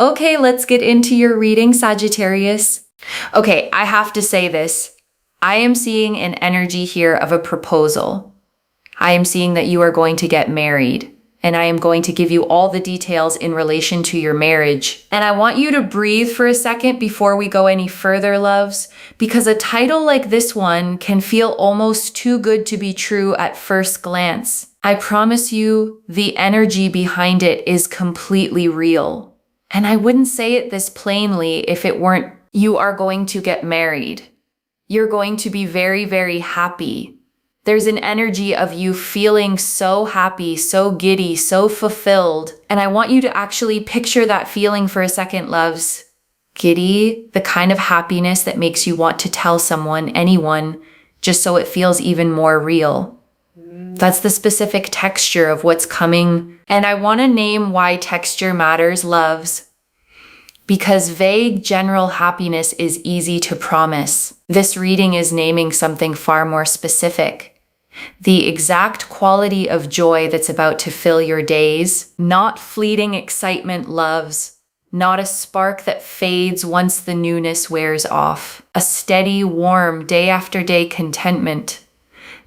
Okay, let's get into your reading, Sagittarius. Okay, I have to say this. I am seeing an energy here of a proposal. I am seeing that you are going to get married, and I am going to give you all the details in relation to your marriage. And I want you to breathe for a second before we go any further, loves, because a title like this one can feel almost too good to be true at first glance. I promise you, the energy behind it is completely real. And I wouldn't say it this plainly if it weren't you are going to get married. You're going to be very, very happy. There's an energy of you feeling so happy, so giddy, so fulfilled. And I want you to actually picture that feeling for a second, loves. Giddy, the kind of happiness that makes you want to tell someone, anyone, just so it feels even more real. That's the specific texture of what's coming. And I want to name why texture matters, loves. Because vague general happiness is easy to promise. This reading is naming something far more specific. The exact quality of joy that's about to fill your days, not fleeting excitement, loves. Not a spark that fades once the newness wears off. A steady, warm, day after day contentment.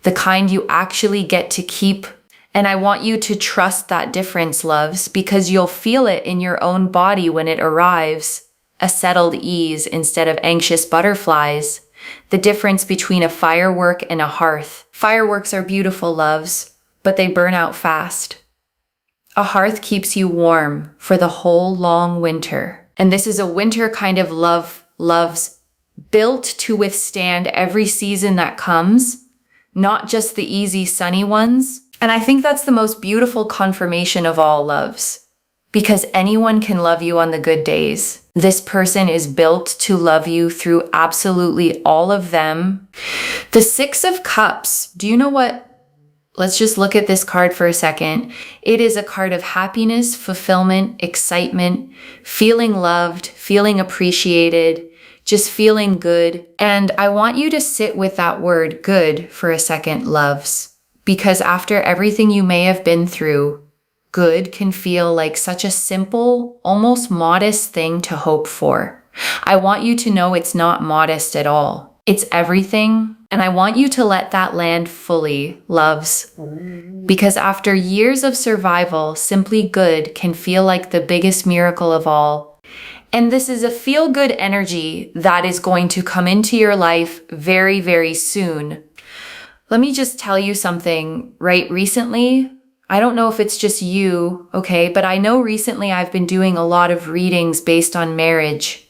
The kind you actually get to keep. And I want you to trust that difference, loves, because you'll feel it in your own body when it arrives. A settled ease instead of anxious butterflies. The difference between a firework and a hearth. Fireworks are beautiful, loves, but they burn out fast. A hearth keeps you warm for the whole long winter. And this is a winter kind of love, loves, built to withstand every season that comes, not just the easy sunny ones. And I think that's the most beautiful confirmation of all, loves, because anyone can love you on the good days. This person is built to love you through absolutely all of them. The Six of Cups, do you know what? Let's just look at this card for a second. It is a card of happiness, fulfillment, excitement, feeling loved, feeling appreciated, just feeling good. And I want you to sit with that word good for a second, loves. Because after everything you may have been through, good can feel like such a simple, almost modest thing to hope for. I want you to know it's not modest at all. It's everything. And I want you to let that land fully, loves. Because after years of survival, simply good can feel like the biggest miracle of all. And this is a feel-good energy that is going to come into your life very, very soon. Let me just tell you something, right? Recently, I don't know if it's just you, okay, but I know recently I've been doing a lot of readings based on marriage.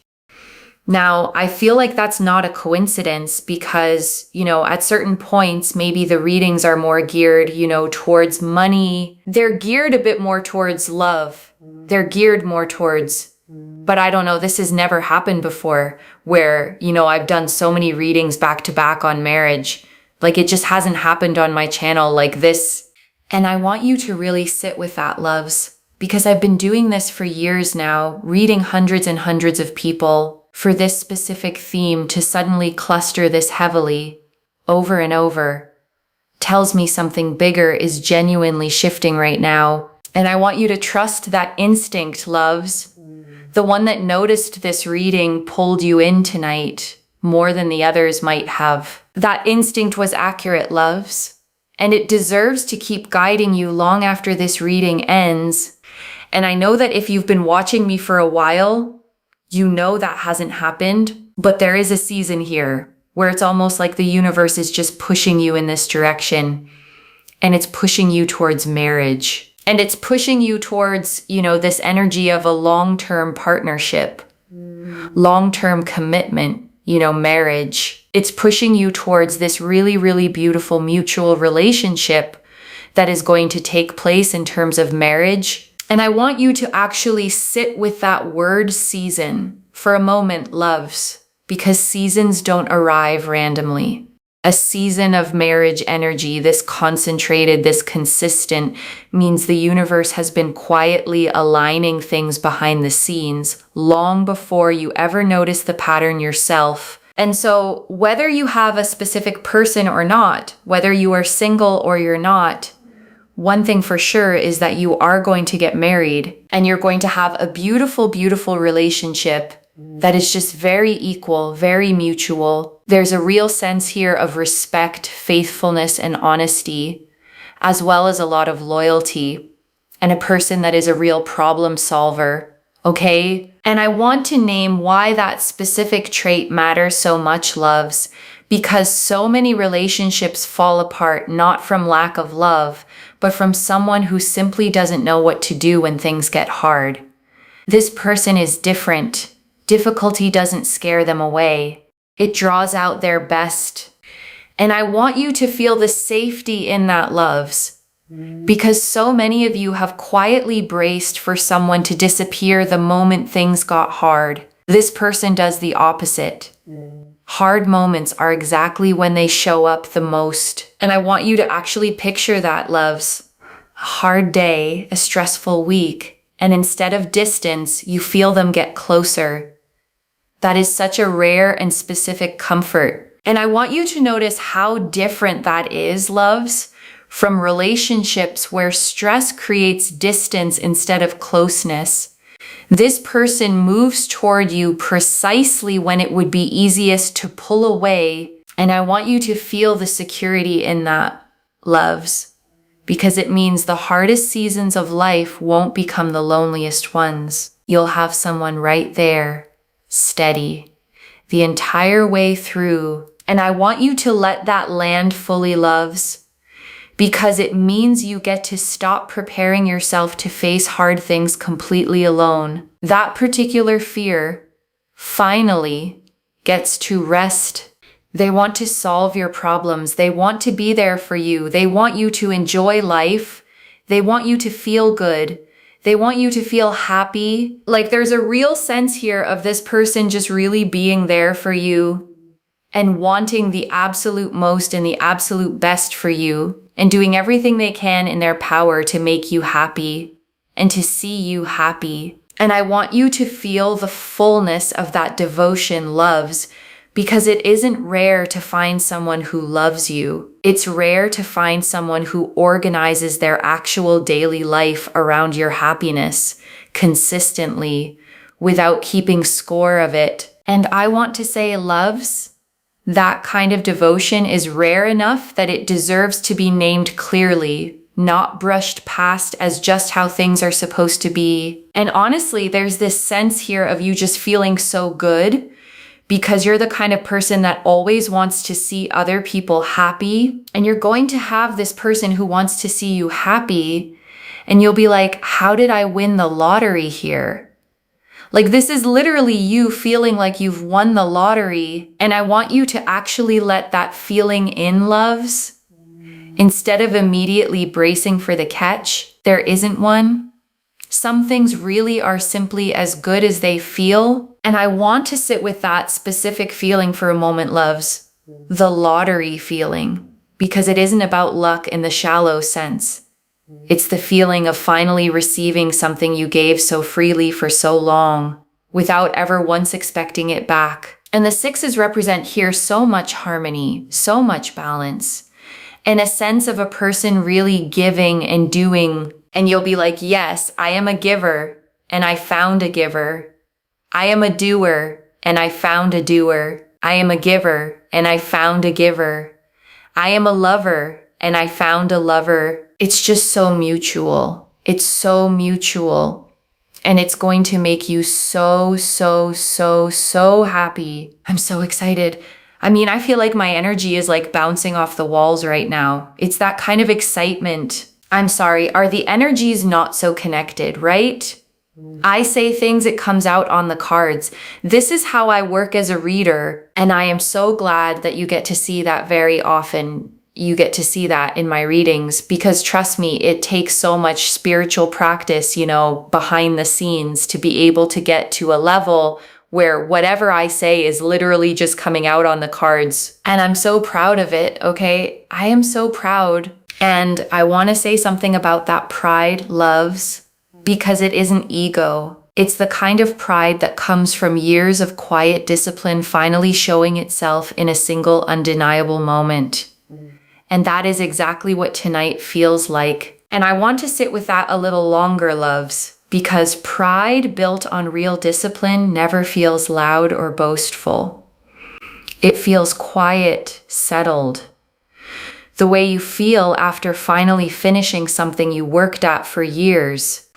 Now, I feel like that's not a coincidence because, at certain points, maybe the readings are more geared, towards money. They're geared a bit more towards love. They're geared more towards, but I don't know, this has never happened before where, I've done so many readings back to back on marriage. Like it just hasn't happened on my channel like this. And I want you to really sit with that, loves, because I've been doing this for years now, reading hundreds and hundreds of people for this specific theme to suddenly cluster this heavily over and over tells me something bigger is genuinely shifting right now. And I want you to trust that instinct, loves. The one that noticed this reading pulled you in tonight more than the others might have. That instinct was accurate, loves, and it deserves to keep guiding you long after this reading ends. And I know that if you've been watching me for a while, you know that hasn't happened, but there is a season here where it's almost like the universe is just pushing you in this direction, and it's pushing you towards marriage. And it's pushing you towards, this energy of a long-term partnership, long-term commitment, marriage. It's pushing you towards this really, really beautiful mutual relationship that is going to take place in terms of marriage. And I want you to actually sit with that word season for a moment, loves, because seasons don't arrive randomly. A season of marriage energy, this concentrated, this consistent, means the universe has been quietly aligning things behind the scenes long before you ever notice the pattern yourself. And so whether you have a specific person or not, whether you are single or you're not, one thing for sure is that you are going to get married and you're going to have a beautiful, beautiful relationship that is just very equal, very mutual. There's a real sense here of respect, faithfulness, and honesty, as well as a lot of loyalty, and a person that is a real problem solver, okay? And I want to name why that specific trait matters so much, loves, because so many relationships fall apart not from lack of love, but from someone who simply doesn't know what to do when things get hard. This person is different. Difficulty doesn't scare them away. It draws out their best. And I want you to feel the safety in that, loves, because so many of you have quietly braced for someone to disappear the moment things got hard. This person does the opposite. Hard moments are exactly when they show up the most. And I want you to actually picture that, loves. A hard day, a stressful week, and instead of distance, you feel them get closer. That is such a rare and specific comfort. And I want you to notice how different that is, loves, from relationships where stress creates distance instead of closeness. This person moves toward you precisely when it would be easiest to pull away. And I want you to feel the security in that, loves, because it means the hardest seasons of life won't become the loneliest ones. You'll have someone right there, steady, the entire way through. And I want you to let that land fully, loves, because it means you get to stop preparing yourself to face hard things completely alone. That particular fear finally gets to rest. They want to solve your problems. They want to be there for you. They want you to enjoy life. They want you to feel good. They want you to feel happy. Like, there's a real sense here of this person just really being there for you and wanting the absolute most and the absolute best for you, and doing everything they can in their power to make you happy and to see you happy. And I want you to feel the fullness of that devotion, loves, because it isn't rare to find someone who loves you. It's rare to find someone who organizes their actual daily life around your happiness consistently without keeping score of it. And I want to say, loves, that kind of devotion is rare enough that it deserves to be named clearly, not brushed past as just how things are supposed to be. And honestly, there's this sense here of you just feeling so good because you're the kind of person that always wants to see other people happy. And you're going to have this person who wants to see you happy. And you'll be like, how did I win the lottery here? Like, this is literally you feeling like you've won the lottery. And I want you to actually let that feeling in, loves. Instead of immediately bracing for the catch, there isn't one. Some things really are simply as good as they feel. And I want to sit with that specific feeling for a moment, loves. The lottery feeling. Because it isn't about luck in the shallow sense. It's the feeling of finally receiving something you gave so freely for so long, without ever once expecting it back. And the sixes represent here so much harmony, so much balance, and a sense of a person really giving and doing. And you'll be like, yes, I am a giver, and I found a giver. I am a doer, and I found a doer. I am a giver, and I found a giver. I am a lover, and I found a lover. It's just so mutual. It's so mutual. And it's going to make you so, so, so, so happy. I'm so excited. I mean, I feel like my energy is like bouncing off the walls right now. It's that kind of excitement. I'm sorry, are the energies not so connected, right? I say things, it comes out on the cards. This is how I work as a reader. And I am so glad that you get to see that very often. You get to see that in my readings, because trust me, it takes so much spiritual practice, behind the scenes to be able to get to a level where whatever I say is literally just coming out on the cards. And I'm so proud of it, okay? I am so proud. And I want to say something about that pride, loves, because it isn't ego. It's the kind of pride that comes from years of quiet discipline finally showing itself in a single undeniable moment. And that is exactly what tonight feels like. And I want to sit with that a little longer, loves, because pride built on real discipline never feels loud or boastful. It feels quiet, settled. The way you feel after finally finishing something you worked at for years.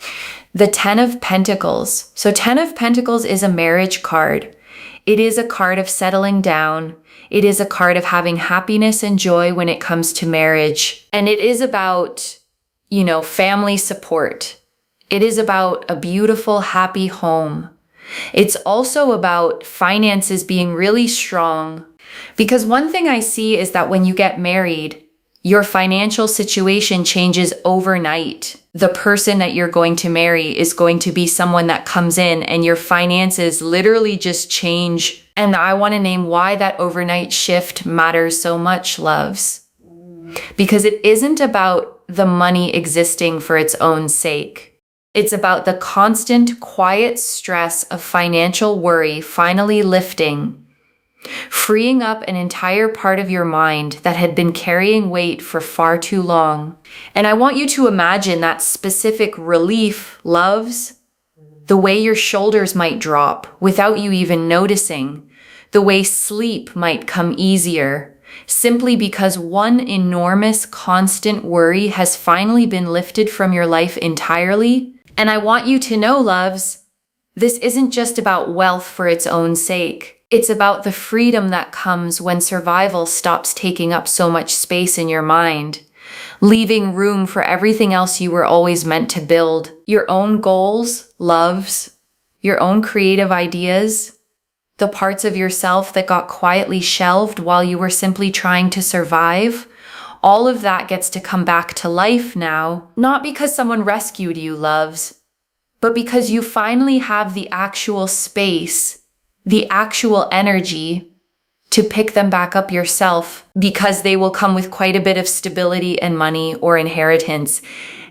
The 10 of Pentacles. So 10 of Pentacles is a marriage card. It is a card of settling down. It is a card of having happiness and joy when it comes to marriage. And it is about, family support. It is about a beautiful, happy home. It's also about finances being really strong. Because one thing I see is that when you get married, your financial situation changes overnight. The person that you're going to marry is going to be someone that comes in and your finances literally just change. And I want to name why that overnight shift matters so much, loves. Because it isn't about the money existing for its own sake. It's about the constant, quiet stress of financial worry finally lifting, freeing up an entire part of your mind that had been carrying weight for far too long. And I want you to imagine that specific relief, loves, the way your shoulders might drop without you even noticing, the way sleep might come easier, simply because one enormous constant worry has finally been lifted from your life entirely. And I want you to know, loves, this isn't just about wealth for its own sake. It's about the freedom that comes when survival stops taking up so much space in your mind, leaving room for everything else you were always meant to build. Your own goals, loves, your own creative ideas, the parts of yourself that got quietly shelved while you were simply trying to survive. All of that gets to come back to life now, not because someone rescued you, loves, but because you finally have the actual space, the actual energy to pick them back up yourself, because they will come with quite a bit of stability and money or inheritance.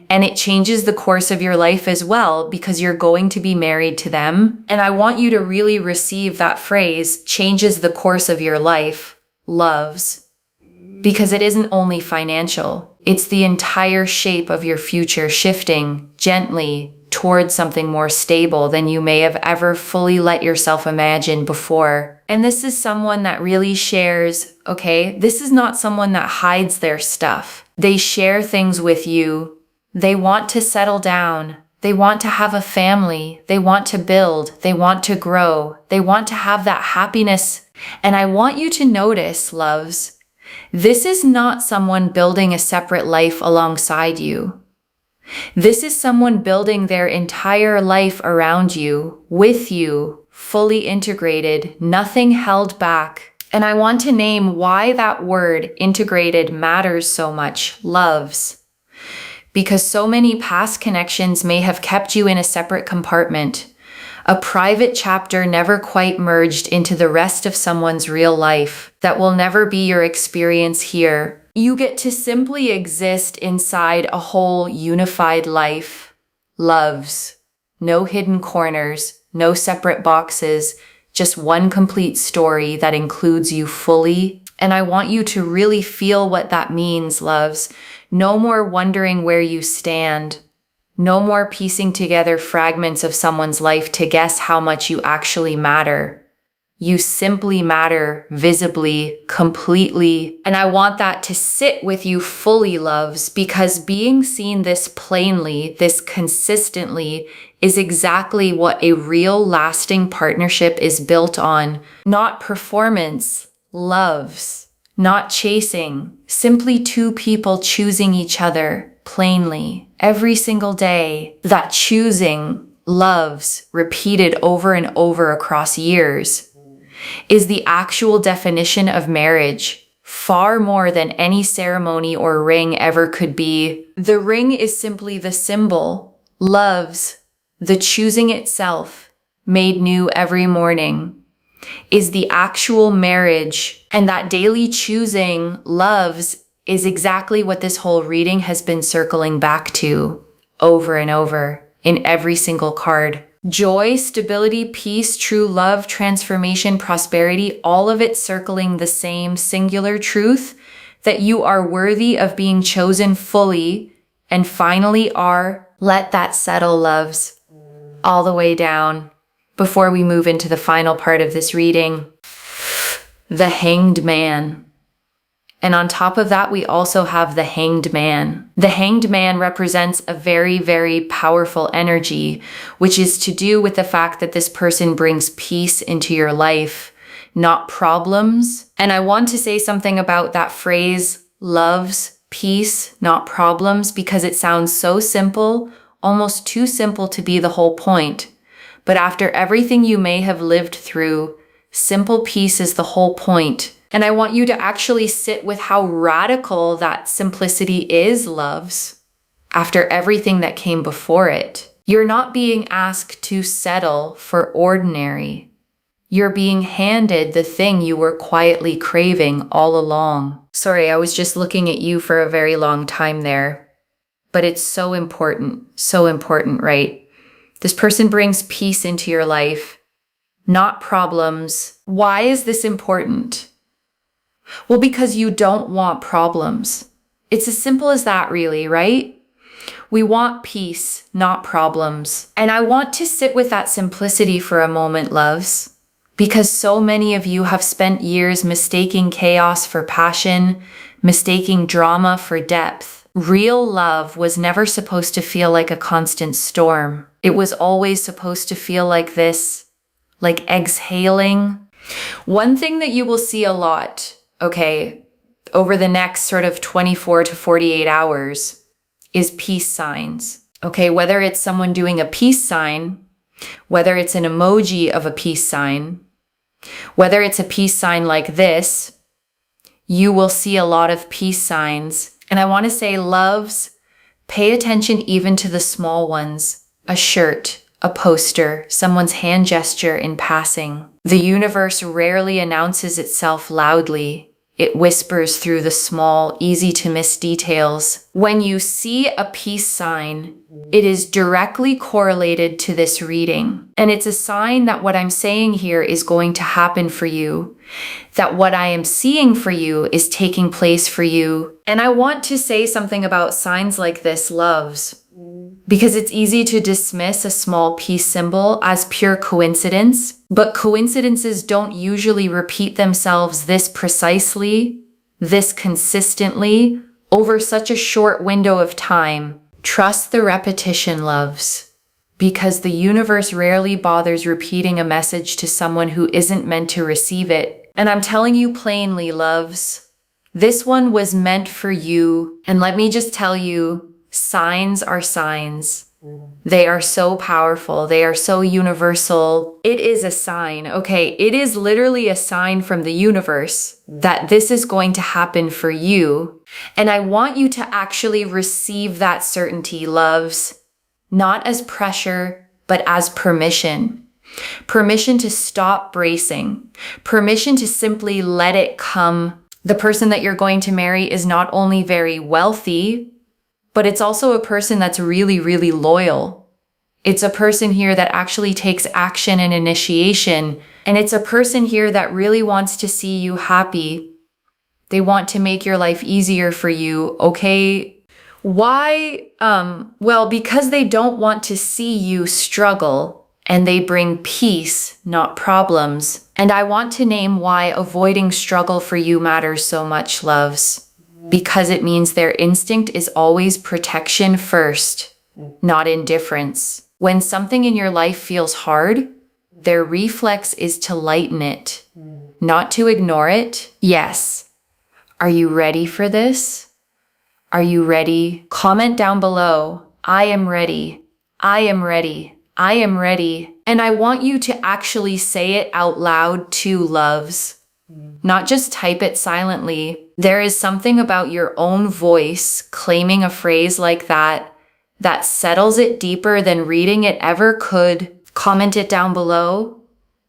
And it changes the course of your life as well, because you're going to be married to them. And I want you to really receive that phrase, changes the course of your life, loves. Because it isn't only financial, it's the entire shape of your future shifting gently towards something more stable than you may have ever fully let yourself imagine before. And this is someone that really shares, okay? This is not someone that hides their stuff. They share things with you. They want to settle down. They want to have a family. They want to build. They want to grow. They want to have that happiness. And I want you to notice, loves, this is not someone building a separate life alongside you. This is someone building their entire life around you, with you, fully integrated, nothing held back. And I want to name why that word integrated matters so much, loves. Because so many past connections may have kept you in a separate compartment, a private chapter never quite merged into the rest of someone's real life that will never be your experience here. You get to simply exist inside a whole unified life. Loves. No hidden corners, no separate boxes, just one complete story that includes you fully. And I want you to really feel what that means, loves. No more wondering where you stand. No more piecing together fragments of someone's life to guess how much you actually matter. You simply matter visibly, completely. And I want that to sit with you fully, loves, because being seen this plainly, this consistently, is exactly what a real lasting partnership is built on. Not performance, loves. Not chasing, simply two people choosing each other plainly every single day. That choosing, loves, repeated over and over across years, is the actual definition of marriage, far more than any ceremony or ring ever could be. The ring is simply the symbol, loves, the choosing itself, made new every morning, is the actual marriage. And that daily choosing, loves, is exactly what this whole reading has been circling back to over and over in every single card. Joy, stability, peace, true love, transformation, prosperity, all of it circling the same singular truth that you are worthy of being chosen fully and finally are. Let that settle, loves, all the way down before we move into the final part of this reading. The Hanged Man. And on top of that, we also have the Hanged Man. The Hanged Man represents a very, very powerful energy, which is to do with the fact that this person brings peace into your life, not problems. And I want to say something about that phrase, loves, peace, not problems, because it sounds so simple, almost too simple to be the whole point. But after everything you may have lived through, simple peace is the whole point. And I want you to actually sit with how radical that simplicity is, loves, after everything that came before it. You're not being asked to settle for ordinary. You're being handed the thing you were quietly craving all along. Sorry, I was just looking at you for a very long time there. But it's so important, right? This person brings peace into your life, not problems. Why is this important? Well, because you don't want problems. It's as simple as that, really, right? We want peace, not problems. And I want to sit with that simplicity for a moment, loves, because so many of you have spent years mistaking chaos for passion, mistaking drama for depth. Real love was never supposed to feel like a constant storm. It was always supposed to feel like this, like exhaling. One thing that you will see a lot, okay, over the next sort of 24 to 48 hours is peace signs. Okay, whether it's someone doing a peace sign, whether it's an emoji of a peace sign, whether it's a peace sign like this, you will see a lot of peace signs. And I want to say, loves, pay attention even to the small ones. A shirt, a poster, someone's hand gesture in passing. The universe rarely announces itself loudly. It whispers through the small, easy-to-miss details. When you see a peace sign, it is directly correlated to this reading. And it's a sign that what I'm saying here is going to happen for you, that what I am seeing for you is taking place for you. And I want to say something about signs like this, loves, because it's easy to dismiss a small peace symbol as pure coincidence, but coincidences don't usually repeat themselves this precisely, this consistently, over such a short window of time. Trust the repetition, loves, because the universe rarely bothers repeating a message to someone who isn't meant to receive it. And I'm telling you plainly, loves, this one was meant for you. And let me just tell you, signs are signs. They are so powerful. They are so universal. It is a sign, okay? It is literally a sign from the universe that this is going to happen for you. And I want you to actually receive that certainty, loves, not as pressure, but as permission. Permission to stop bracing. Permission to simply let it come. The person that you're going to marry is not only very wealthy, but it's also a person that's really, really loyal. It's a person here that actually takes action and initiation. And it's a person here that really wants to see you happy. They want to make your life easier for you, okay? Why? Well, because they don't want to see you struggle, and they bring peace, not problems. And I want to name why avoiding struggle for you matters so much, loves. Because it means their instinct is always protection first, not indifference. When something in your life feels hard, their reflex is to lighten it, not to ignore it. Yes. Are you ready for this? Are you ready? Comment down below. I am ready. I am ready. I am ready. And I want you to actually say it out loud too, loves. Not just type it silently. There is something about your own voice claiming a phrase like that settles it deeper than reading it ever could. Comment it down below,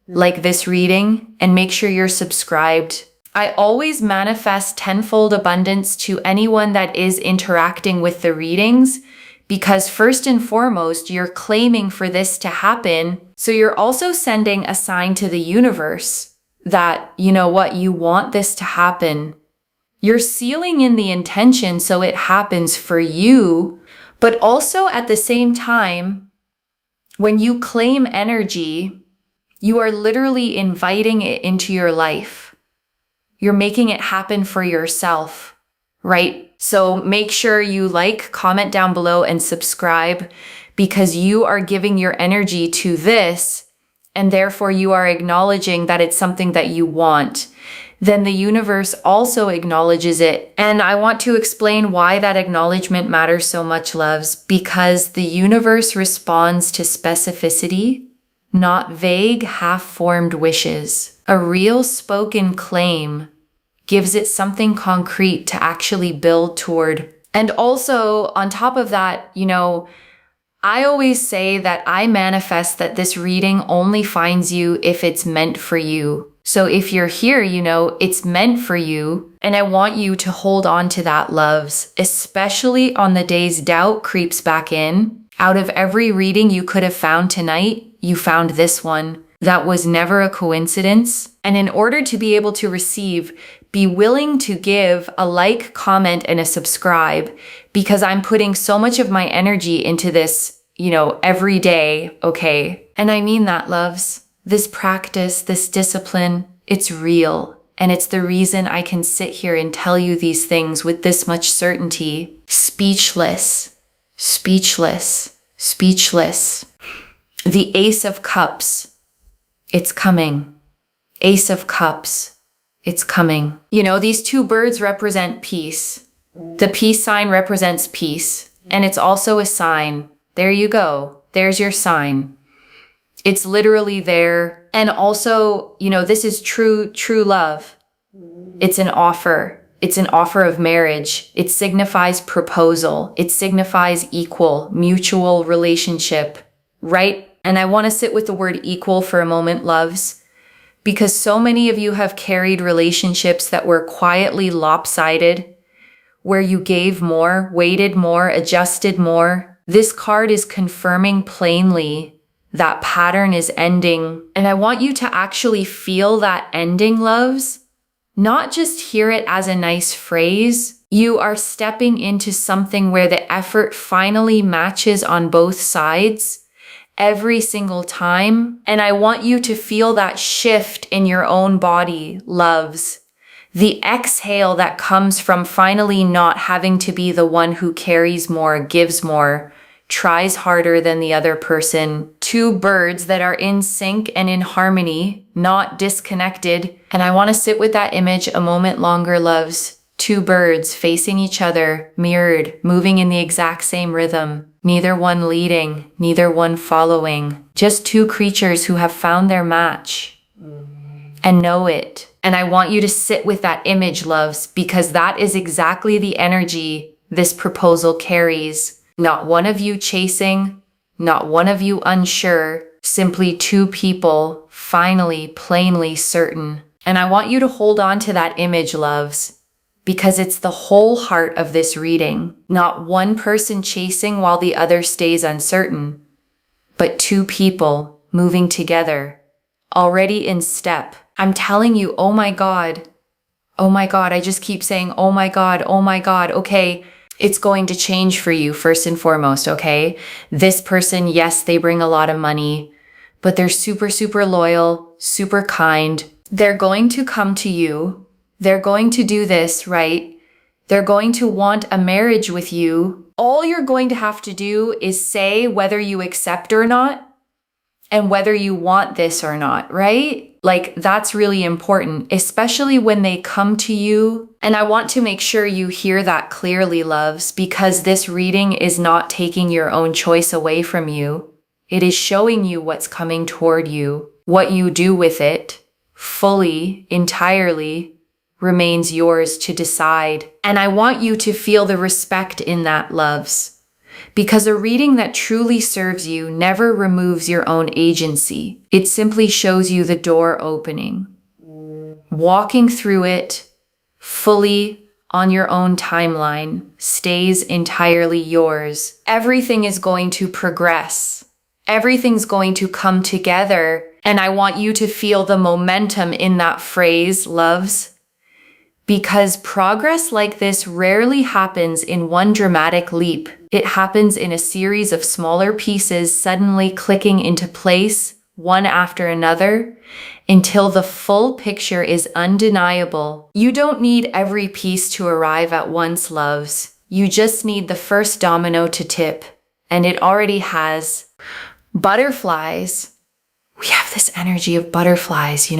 like this reading, and make sure you're subscribed. I always manifest tenfold abundance to anyone that is interacting with the readings, because first and foremost, you're claiming for this to happen. So you're also sending a sign to the universe that, you know what, you want this to happen. You're sealing in the intention so it happens for you, But also at the same time, when you claim energy, you are literally inviting it into your life. You're making it happen for yourself, right? So make sure you like, comment down below, and subscribe, because you are giving your energy to this, and therefore you are acknowledging that it's something that you want. Then the universe also acknowledges it. And I want to explain why that acknowledgement matters so much, loves, because the universe responds to specificity, not vague, half-formed wishes. A real spoken claim gives it something concrete to actually build toward. And also, on top of that, I always say that I manifest that this reading only finds you if it's meant for you. So if you're here, it's meant for you. And I want you to hold on to that, loves, especially on the days doubt creeps back in. Out of every reading you could have found tonight, you found this one. That was never a coincidence. And in order to be able to receive, be willing to give a like, comment, and a subscribe, because I'm putting so much of my energy into this, every day, okay? And I mean that, loves. This practice, this discipline, it's real. And it's the reason I can sit here and tell you these things with this much certainty. Speechless, speechless, speechless. The Ace of Cups, it's coming. Ace of Cups, it's coming. These two birds represent peace. The peace sign represents peace. And it's also a sign. There you go. There's your sign. It's literally there. And also, this is true love. It's an offer. It's an offer of marriage. It signifies proposal. It signifies equal, mutual relationship, right? And I want to sit with the word equal for a moment, loves, because so many of you have carried relationships that were quietly lopsided, where you gave more, waited more, adjusted more. This card is confirming plainly that pattern is ending. And I want you to actually feel that ending, loves. Not just hear it as a nice phrase. You are stepping into something where the effort finally matches on both sides every single time. And I want you to feel that shift in your own body, loves. The exhale that comes from finally not having to be the one who carries more, gives more, tries harder than the other person. Two birds that are in sync and in harmony, not disconnected. And I want to sit with that image a moment longer, loves. Two birds facing each other, mirrored, moving in the exact same rhythm. Neither one leading, neither one following. Just two creatures who have found their match and know it. And I want you to sit with that image, loves, because that is exactly the energy this proposal carries. Not one of you chasing, not one of you unsure, simply two people finally, plainly certain. And I want you to hold on to that image, loves, because it's the whole heart of this reading. Not one person chasing while the other stays uncertain, but two people moving together, already in step. I'm telling you, oh my God, I just keep saying, oh my God, okay. It's going to change for you first and foremost, okay? This person, yes, they bring a lot of money, but they're super, super loyal, super kind. They're going to come to you. They're going to do this, right? They're going to want a marriage with you. All you're going to have to do is say whether you accept or not and whether you want this or not, right? Like, that's really important, especially when they come to you. And I want to make sure you hear that clearly, loves, because this reading is not taking your own choice away from you. It is showing you what's coming toward you. What you do with it, fully, entirely, remains yours to decide. And I want you to feel the respect in that, loves. Because a reading that truly serves you never removes your own agency. It simply shows you the door opening. Walking through it fully on your own timeline stays entirely yours. Everything is going to progress. Everything's going to come together. And I want you to feel the momentum in that phrase, loves, Because progress like this rarely happens in one dramatic leap. It happens in a series of smaller pieces suddenly clicking into place, one after another, until the full picture is undeniable. You don't need every piece to arrive at once, loves. You just need the first domino to tip, and it already has. Butterflies. We have this energy of butterflies,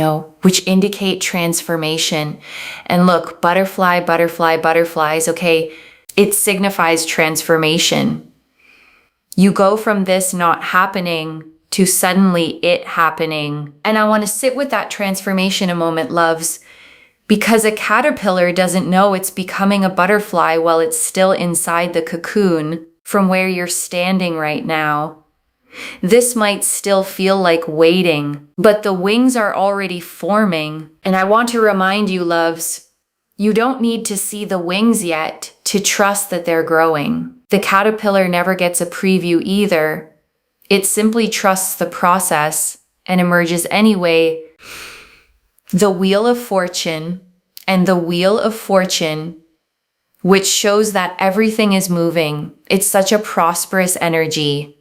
which indicate transformation. And look, butterflies, okay, it signifies transformation. You go from this not happening to suddenly it happening. And I want to sit with that transformation a moment, loves, because a caterpillar doesn't know it's becoming a butterfly while it's still inside the cocoon from where you're standing right now. This might still feel like waiting, but the wings are already forming. And I want to remind you, loves, you don't need to see the wings yet to trust that they're growing. The caterpillar never gets a preview either. It simply trusts the process and emerges anyway. The Wheel of Fortune and the Wheel of Fortune, which shows that everything is moving. It's such a prosperous energy.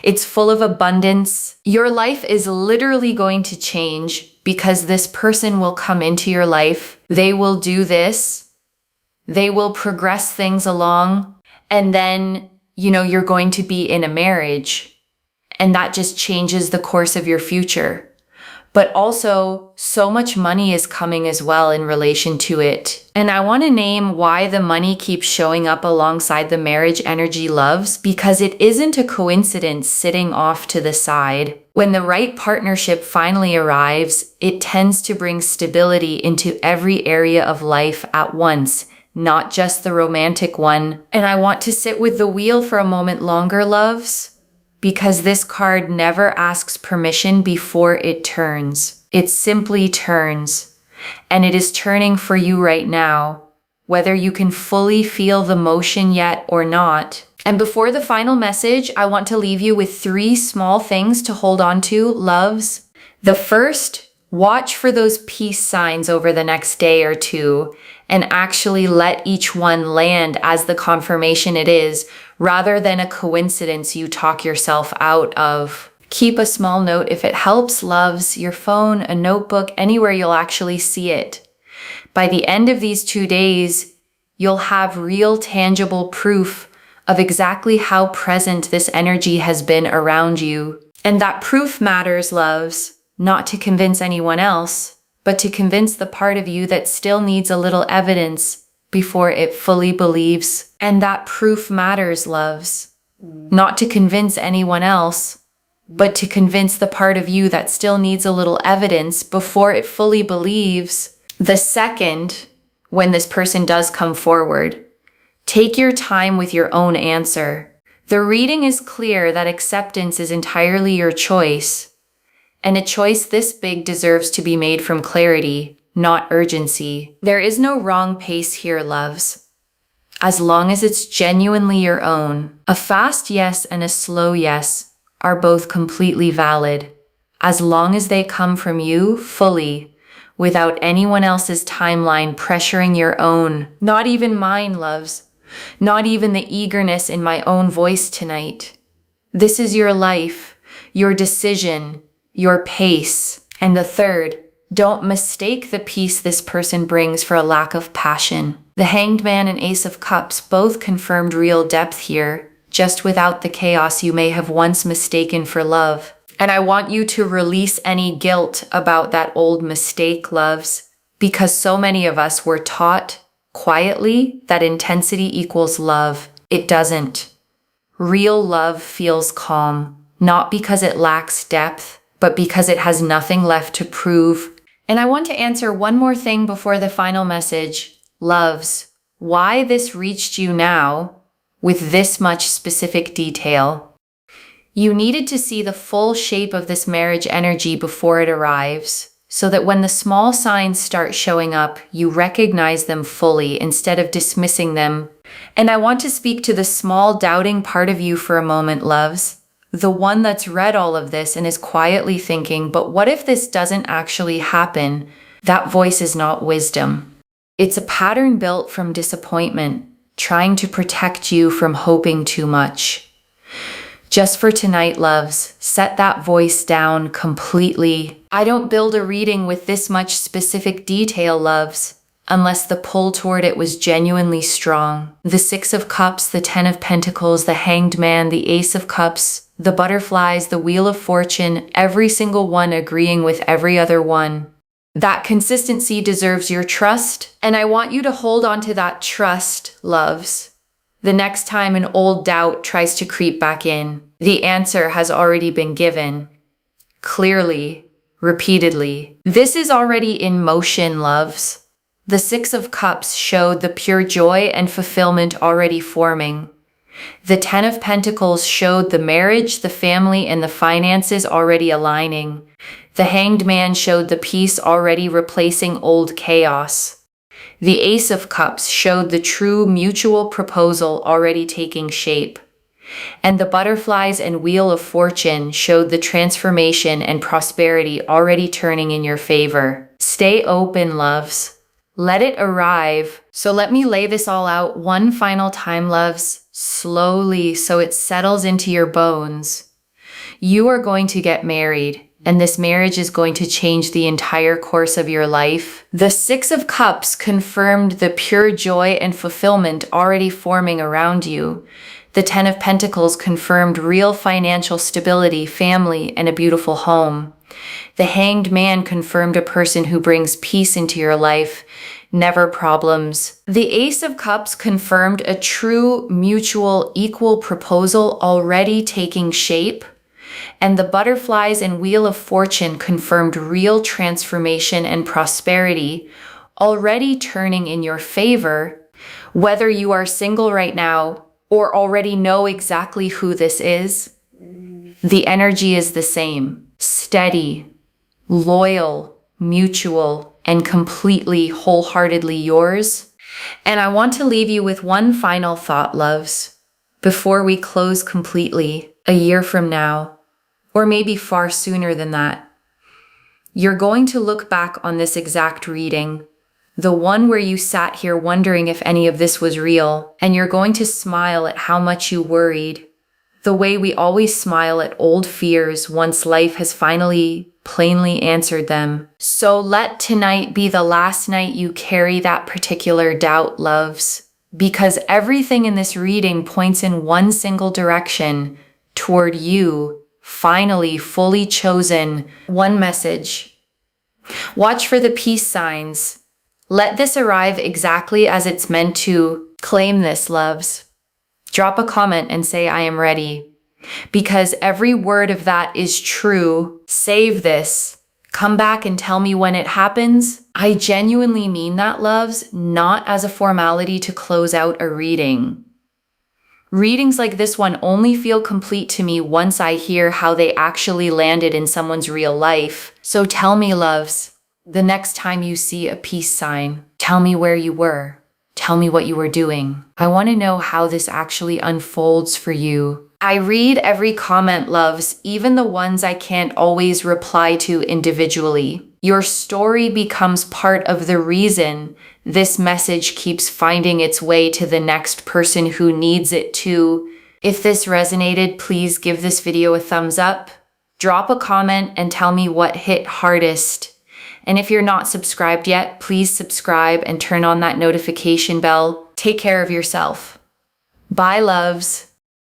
It's full of abundance. Your life is literally going to change because this person will come into your life. They will do this. They will progress things along. And then, you're going to be in a marriage. And that just changes the course of your future. But also, so much money is coming as well in relation to it. And I want to name why the money keeps showing up alongside the marriage energy, loves, because it isn't a coincidence sitting off to the side. When the right partnership finally arrives, it tends to bring stability into every area of life at once, not just the romantic one. And I want to sit with the wheel for a moment longer, loves, because this card never asks permission before it turns. It simply turns. And it is turning for you right now, whether you can fully feel the motion yet or not. And before the final message, I want to leave you with 3 small things to hold on to, loves. The first, watch for those peace signs over the next day or two, and actually let each one land as the confirmation it is, rather than a coincidence you talk yourself out of. Keep a small note if it helps, loves, your phone, a notebook, anywhere you'll actually see it. By the end of these 2 days, you'll have real tangible proof of exactly how present this energy has been around you. And that proof matters, loves, not to convince anyone else, but to convince the part of you that still needs a little evidence before it fully believes. And that proof matters, loves, not to convince anyone else, but to convince the part of you that still needs a little evidence before it fully believes. The second, when this person does come forward, take your time with your own answer. The reading is clear that acceptance is entirely your choice. And a choice this big deserves to be made from clarity, not urgency. There is no wrong pace here, loves, as long as it's genuinely your own. A fast yes and a slow yes are both completely valid, as long as they come from you fully, without anyone else's timeline pressuring your own. Not even mine, loves. Not even the eagerness in my own voice tonight. This is your life, your decision, your pace. And the third, don't mistake the peace this person brings for a lack of passion. The Hanged Man and Ace of Cups both confirmed real depth here, just without the chaos you may have once mistaken for love. And I want you to release any guilt about that old mistake, loves, because so many of us were taught quietly that intensity equals love. It doesn't. Real love feels calm, not because it lacks depth, but because it has nothing left to prove. And I want to answer one more thing before the final message. Loves, why this reached you now with this much specific detail. You needed to see the full shape of this marriage energy before it arrives, so that when the small signs start showing up, you recognize them fully instead of dismissing them. And I want to speak to the small doubting part of you for a moment, loves. The one that's read all of this and is quietly thinking, but what if this doesn't actually happen? That voice is not wisdom. It's a pattern built from disappointment, trying to protect you from hoping too much. Just for tonight, loves, set that voice down completely. I don't build a reading with this much specific detail, loves, unless the pull toward it was genuinely strong. The Six of Cups, the Ten of Pentacles, the Hanged Man, the Ace of Cups, the butterflies, the Wheel of Fortune, every single one agreeing with every other one. That consistency deserves your trust, and I want you to hold on to that trust, loves. The next time an old doubt tries to creep back in, the answer has already been given. Clearly, repeatedly. This is already in motion, loves. The Six of Cups showed the pure joy and fulfillment already forming. The Ten of Pentacles showed the marriage, the family, and the finances already aligning. The Hanged Man showed the peace already replacing old chaos. The Ace of Cups showed the true mutual proposal already taking shape. And the Butterflies and Wheel of Fortune showed the transformation and prosperity already turning in your favor. Stay open, loves. Let it arrive. So let me lay this all out one final time, loves, slowly so it settles into your bones. You are going to get married, and this marriage is going to change the entire course of your life. The Six of Cups confirmed the pure joy and fulfillment already forming around you. The Ten of Pentacles confirmed real financial stability, family, and a beautiful home. The Hanged Man confirmed a person who brings peace into your life, never problems. The Ace of Cups confirmed a true, mutual, equal proposal already taking shape. And the Butterflies and Wheel of Fortune confirmed real transformation and prosperity already turning in your favor. Whether you are single right now or already know exactly who this is, the energy is the same. Steady, loyal, mutual, and completely wholeheartedly yours. And I want to leave you with one final thought, loves, before we close completely a year from now. Or maybe far sooner than that. You're going to look back on this exact reading, the one where you sat here wondering if any of this was real, and you're going to smile at how much you worried, the way we always smile at old fears once life has finally plainly answered them. So let tonight be the last night you carry that particular doubt, loves, because everything in this reading points in one single direction, toward you, finally fully chosen. One message. Watch for the peace signs. Let this arrive exactly as it's meant to. Claim this, loves. Drop a comment and say, I am ready. Because every word of that is true. Save this. Come back and tell me when it happens. I genuinely mean that, loves, not as a formality to close out a reading. Readings like this one only feel complete to me once I hear how they actually landed in someone's real life. So tell me, loves, the next time you see a peace sign, tell me where you were. Tell me what you were doing. I want to know how this actually unfolds for you. I read every comment, loves, even the ones I can't always reply to individually. Your story becomes part of the reason this message keeps finding its way to the next person who needs it too. If this resonated, please give this video a thumbs up, drop a comment, and tell me what hit hardest. And if you're not subscribed yet, please subscribe and turn on that notification bell. Take care of yourself. Bye, loves.